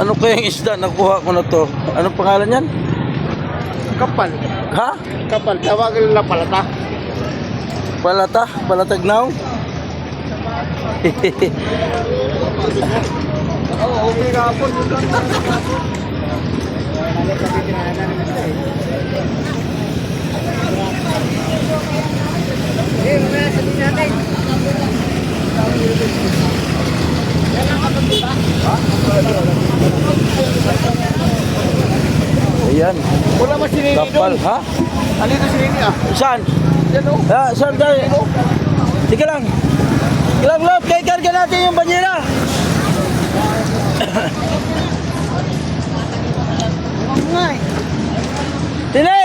Ano kayang isda nakuha ko na to? Anong pangalan yan? Kapal. Ha? Kapal. Tawagan nila palata. Palata? Palatagnaw? Oo, okay ka po. Ayan. Wala mas sinini Kapal, doon. ha? Alito sinini ah. Saan? Yan o. Saan tayo? Sige lang. Sige lang, Lop. Kaya karga natin yung banyera. Tini!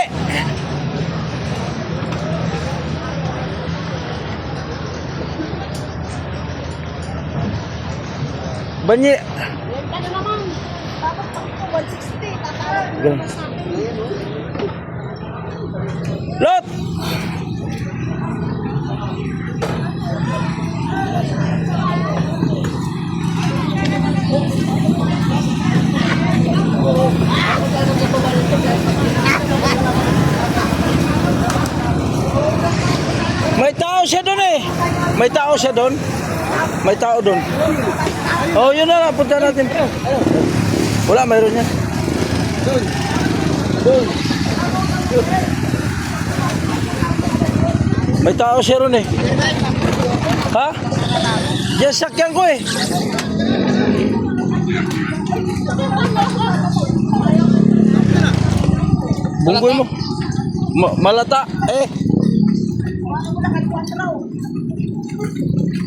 Banyi... Renta na naman. Tapos pag 160, tatawag mo Ganun. na sa akin. Lot! May tao siya doon eh. May tao siya doon. May tao doon. Oh, yun na lang. Punta natin. Wala, mayroon yan. May tao siya ron eh. Ha? Diyan sakyan ko eh. Bunggoy mo. Malata. Eh.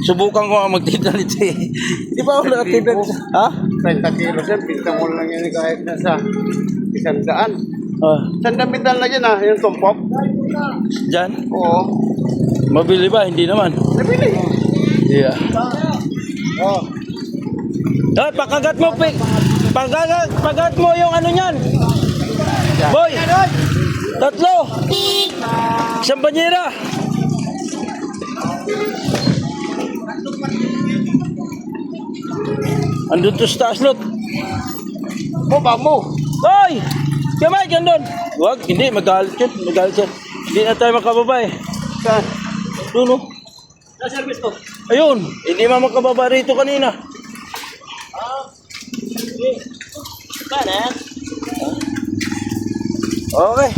Subukan ko nga magtinda nito eh. Di ba ako nakatinda nito? Ha? 30 kilos yan. Pinta mo lang yan kahit nasa 100. Ah, Sandamitan na dyan ah. Yung tumpok. dyan? Oo. Mabili ba? Hindi naman. Nabili. Yeah. Oo. Ah, pakagat mo, pakagat mo yung ano niyan. Boy, tatlo. Isang banyera. Andun to sa taas, Lot. Baba mo. Hoy! Kamay, gandun. Huwag, hindi, magalit yun. Magalit yan. Hindi na tayo makababa eh. Saan? Doon, oh. Service ko. Ayun, hindi man makababa rito kanina. Okay.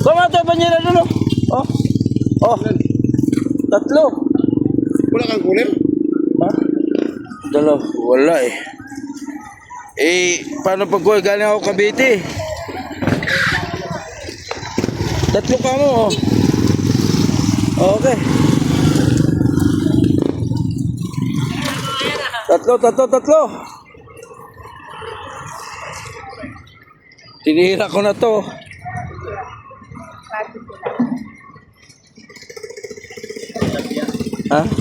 Tama ito, banyera doon, oh. Oh. Oh. Tatlo. Wala kang kulim? Ha? Dalaw. Wala eh. Eh, paano pag galing ako Cavite? Tatlo ka mo, oh. Okay. Tatlo. Tinira ko na to. Ha?